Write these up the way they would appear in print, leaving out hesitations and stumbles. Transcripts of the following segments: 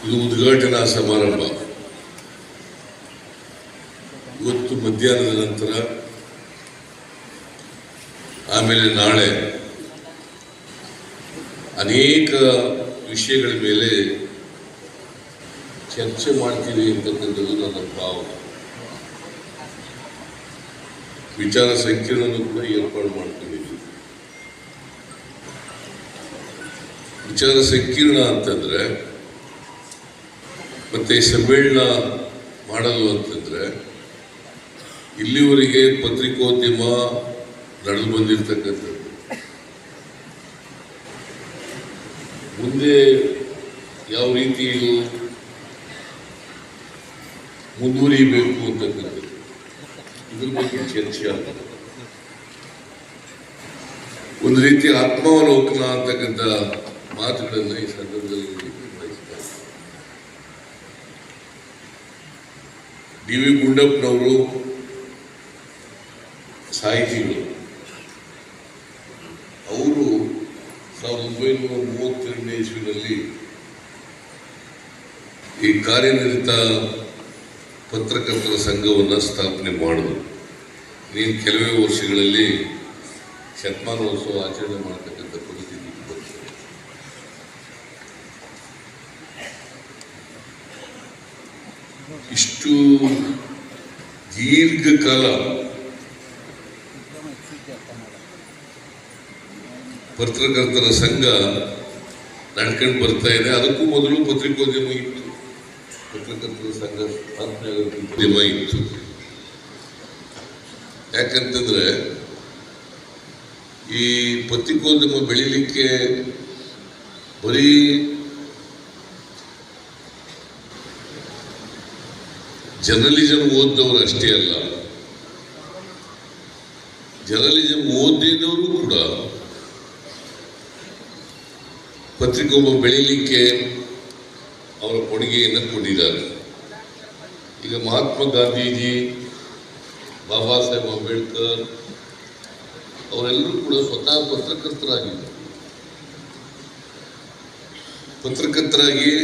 ಇದು ಉದ್ಘಾಟನಾ ಸಮಾರಂಭ. ಇವತ್ತು ಮಧ್ಯಾಹ್ನದ ನಂತರ ಆಮೇಲೆ ನಾಳೆ ಅನೇಕ ವಿಷಯಗಳ ಮೇಲೆ ಚರ್ಚೆ ಮಾಡ್ತೀವಿ ಅಂತಕ್ಕಂಥದ್ದು ನನ್ನ ಭಾವನೆ. ವಿಚಾರ ಸಂಕಿರಣನೂ ಕೂಡ ಏರ್ಪಾಡು ಮಾಡ್ಕೊಂಡಿದ್ದೀವಿ. ವಿಚಾರ ಸಂಕಿರಣ ಅಂತಂದ್ರೆ ಮತ್ತೆ ಸಮ್ಮೇಳನ ಮಾಡಲು ಅಂತಂದ್ರೆ ಇಲ್ಲಿವರೆಗೆ ಪತ್ರಿಕೋದ್ಯಮ ನಡೆದು ಬಂದಿರತಕ್ಕಂಥದ್ದು ಮುಂದೆ ಯಾವ ರೀತಿ ಮುಂದುವರಿಯಬೇಕು ಅಂತಕ್ಕಂಥದ್ದು ಇದ್ರ ಬಗ್ಗೆ ಚರ್ಚೆ ಆಗ್ತದೆ. ಒಂದು ರೀತಿ ಆತ್ಮಾವಲೋಕನ ಅಂತಕ್ಕಂಥ ಮಾತುಗಳನ್ನು ಈ ಸಂದರ್ಭದಲ್ಲಿ ಬಯಸ್ತಾರೆ. ಡಿ ವಿ ಗುಂಡಪ್ಪನವರು ಸಾಹಿತಿಗಳು. ಅವರು 1932ನೇ ಇಸ್ವಿನಲ್ಲಿ ಈ ಕಾರ್ಯನಿರತ ಪತ್ರಕರ್ತರ ಸಂಘವನ್ನು ಸ್ಥಾಪನೆ ಮಾಡಿದ್ರು. ನೀನು ಕೆಲವೇ ವರ್ಷಗಳಲ್ಲಿ ಶತಮಾನೋತ್ಸವ ಆಚರಣೆ ಮಾಡತಕ್ಕಂಥ ಪರಿಸ್ಥಿತಿ ಬರ್ತದೆ. ಇಷ್ಟು ದೀರ್ಘಕಾಲ ಪತ್ರಕರ್ತರ ಸಂಘ ನಡ್ಕೊಂಡು ಬರ್ತಾ ಇದೆ. ಅದಕ್ಕೂ ಮೊದಲು ಪತ್ರಿಕೋದ್ಯಮ ಇತ್ತು. ಪತ್ರಕರ್ತರ ಸಂಘ ಸ್ಥಾಪನೆ ಉದ್ಯಮ ಇತ್ತು. ಯಾಕಂತಂದ್ರೆ ಈ ಪತ್ರಿಕೋದ್ಯಮ ಬೆಳಿಲಿಕ್ಕೆ ಬರೀ ಜರ್ನಲಿಸಂ ಓದಿದವರು ಅಷ್ಟೇ ಅಲ್ಲ, ಜರ್ನಲಿಸಂ ಓದಿದವರು ಕೂಡ ಪತ್ರಿಕೋದ್ಯಮ ಬೆಳೀಲಿಕ್ಕೆ ಅವರ ಕೊಡುಗೆಯನ್ನು ಕೊಟ್ಟಿದ್ದಾರೆ. ಈಗ ಮಹಾತ್ಮ ಗಾಂಧೀಜಿ, ಬಾಬಾ ಸಾಹೇಬ್ ಅಂಬೇಡ್ಕರ್ ಅವರೆಲ್ಲರೂ ಕೂಡ ಸ್ವತಃ ಪತ್ರಕರ್ತರಾಗಿದ್ದರು. ಪತ್ರಕರ್ತರಾಗಿ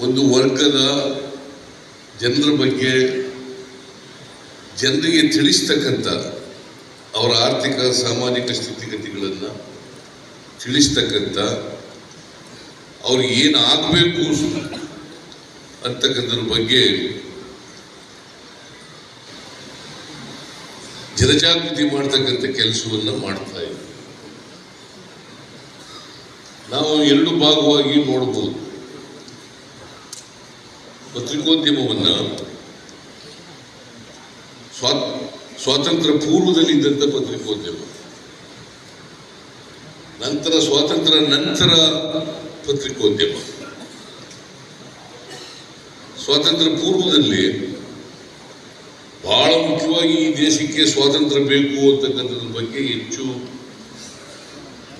ಒಂದು ವರ್ಗದ ಜನರ ಬಗ್ಗೆ ಜನರಿಗೆ ತಿಳಿಸ್ತಕ್ಕಂಥ ಅವರ ಆರ್ಥಿಕ ಸಾಮಾಜಿಕ ಸ್ಥಿತಿಗತಿಗಳನ್ನು ತಿಳಿಸ್ತಕ್ಕಂಥ ಅವ್ರಿಗೆ ಏನು ಆಗಬೇಕು ಅಂತಕ್ಕಂಥದ್ರ ಬಗ್ಗೆ ಜನಜಾಗೃತಿ ಮಾಡ್ತಕ್ಕಂಥ ಕೆಲಸವನ್ನು ಮಾಡ್ತಾ ಇದ್ದೀವಿ. ನಾವು ಎರಡು ಭಾಗವಾಗಿ ನೋಡಬಹುದು. ಪತ್ರಿಕೋದ್ಯಮವನ್ನು ಸ್ವಾತಂತ್ರ್ಯ ಪೂರ್ವದಲ್ಲಿ ಇದ್ದಂಥ ಪತ್ರಿಕೋದ್ಯಮ, ನಂತರ ಸ್ವಾತಂತ್ರ್ಯ ನಂತರ ಪತ್ರಿಕೋದ್ಯಮ. ಸ್ವಾತಂತ್ರ್ಯ ಪೂರ್ವದಲ್ಲಿ ಬಹಳ ಮುಖ್ಯವಾಗಿ ಈ ದೇಶಕ್ಕೆ ಸ್ವಾತಂತ್ರ್ಯ ಬೇಕು ಅಂತಕ್ಕಂಥದ್ರ ಬಗ್ಗೆ ಹೆಚ್ಚು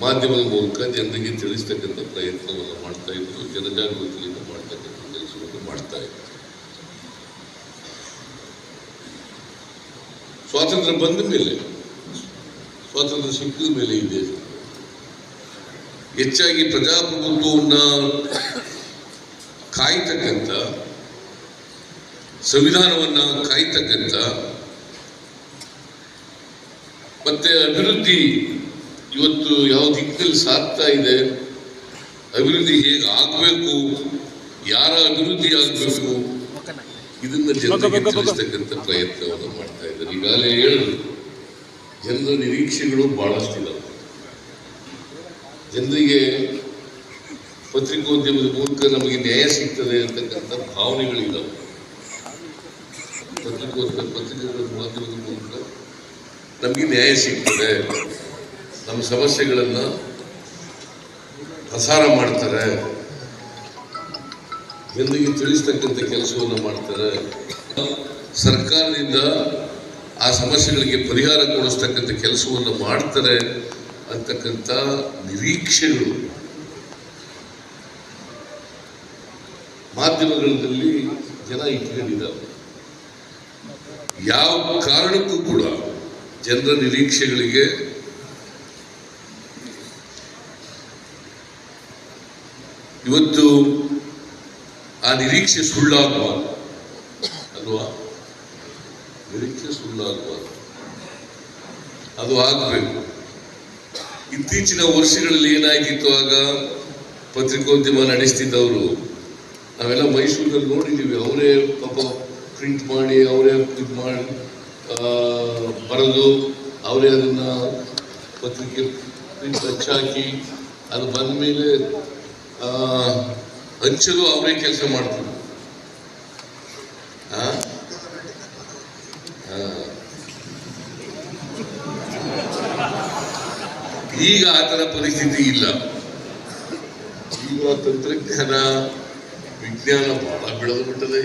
ಮಾಧ್ಯಮದ ಮೂಲಕ ಜನರಿಗೆ ತಿಳಿಸ್ತಕ್ಕಂಥ ಪ್ರಯತ್ನವನ್ನು ಮಾಡ್ತಾ ಇದ್ರು. ಜನಜಾಗೃತಿಯನ್ನು ಮಾಡ್ತಕ್ಕಂಥ ಕೆಲಸವನ್ನು ಮಾಡ್ತಾ ಇದ್ರು. ಸ್ವಾತಂತ್ರ್ಯ ಬಂದ ಮೇಲೆ, ಸ್ವಾತಂತ್ರ್ಯ ಸಿಕ್ಕಿದ ಮೇಲೆ ಈ ದೇಶ ಹೆಚ್ಚಾಗಿ ಪ್ರಜಾಪ್ರಭುತ್ವವನ್ನು ಕಾಯ್ತಕ್ಕಂಥ, ಸಂವಿಧಾನವನ್ನು ಕಾಯ್ತಕ್ಕಂಥ ಮತ್ತೆ ಅಭಿವೃದ್ಧಿ ಇವತ್ತು ಯಾವ ದಿಕ್ಕಿನಲ್ಲಿ ಸಾಗ್ತಾ ಇದೆ, ಅಭಿವೃದ್ಧಿ ಹೇಗೆ ಆಗಬೇಕು, ಯಾರ ಅಭಿವೃದ್ಧಿ ಆಗಬೇಕು, ಇದನ್ನ ಜನರಿಗೆ ತಿಳಿಸ್ತಕ್ಕಂಥ ಪ್ರಯತ್ನವನ್ನು ಮಾಡ್ತಾ ಇದ್ದಾರೆ. ಈಗಾಗಲೇ ಹೇಳಿದ್ರು, ಜನರ ನಿರೀಕ್ಷೆಗಳು ಬಹಳಷ್ಟಿದಾವೆ. ಜನರಿಗೆ ಪತ್ರಿಕೋದ್ಯಮದ ಮೂಲಕ ನಮಗೆ ನ್ಯಾಯ ಸಿಗ್ತದೆ ಅಂತಕ್ಕಂಥ ಭಾವನೆಗಳಿದ್ದಾವೆ. ಪತ್ರಿಕೋದ್ಯಮದ ಮಾಧ್ಯಮದ ಮೂಲಕ ನಮಗೆ ನ್ಯಾಯ ಸಿಗ್ತದೆ, ನಮ್ಮ ಸಮಸ್ಯೆಗಳನ್ನು ಪ್ರಸಾರ ಮಾಡ್ತಾರೆ, ಜನರಿಗೆ ತಿಳಿಸ್ತಕ್ಕಂಥ ಕೆಲಸವನ್ನು ಮಾಡ್ತಾರೆ, ಸರ್ಕಾರದಿಂದ ಆ ಸಮಸ್ಯೆಗಳಿಗೆ ಪರಿಹಾರ ಕೊಡಿಸ್ತಕ್ಕಂಥ ಕೆಲಸವನ್ನು ಮಾಡ್ತಾರೆ ಅಂತಕ್ಕಂಥ ನಿರೀಕ್ಷೆಗಳು ಮಾಧ್ಯಮಗಳಲ್ಲಿ ಜನ ಇಟ್ಕೊಂಡಿದ್ದಾರೆ. ಯಾವ ಕಾರಣಕ್ಕೂ ಕೂಡ ಜನರ ನಿರೀಕ್ಷೆಗಳಿಗೆ ಇವತ್ತು ಆ ನಿರೀಕ್ಷೆ ಸುಳ್ಳಾಗಬಾರ್ದು ಅಲ್ವಾ? ನಿರೀಕ್ಷೆ ಸುಳ್ಳಾಗಬಾರ್ದು, ಅದು ಆಗಬೇಕು. ಇತ್ತೀಚಿನ ವರ್ಷಗಳಲ್ಲಿ ಏನಾಗಿತ್ತು, ಆಗ ಪತ್ರಿಕೋದ್ಯಮ ನಡೆಸ್ತಿದ್ದವರು ನಾವೆಲ್ಲ ಮೈಸೂರಿನಲ್ಲಿ ನೋಡಿದ್ದೀವಿ. ಅವರೇ ಪಾಪ ಪ್ರಿಂಟ್ ಮಾಡಿ, ಅವರೇ ಇದು ಮಾಡಿ ಬರೆದು, ಅವರೇ ಅದನ್ನ ಪತ್ರಿಕೆ ಪ್ರಿಂಟ್ ಹಚ್ಚಾಕಿ, ಅದು ಬಂದ ಮೇಲೆ ಹಂಚಲು ಅವರೇ ಕೆಲಸ ಮಾಡ್ತಿದ್ರು. ಈಗ ಆ ಥರ ಪರಿಸ್ಥಿತಿ ಇಲ್ಲ. ಈಗ ತಂತ್ರಜ್ಞಾನ ವಿಜ್ಞಾನ ಬಹಳ ಬೆಳೆದು ಬಿಟ್ಟದೆ.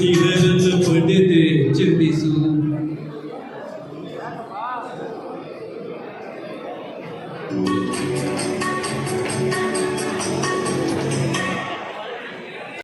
ಈಗ ಸ್ವತಂತ್ರ ಪಡೆದೆ ಜಪಿಸು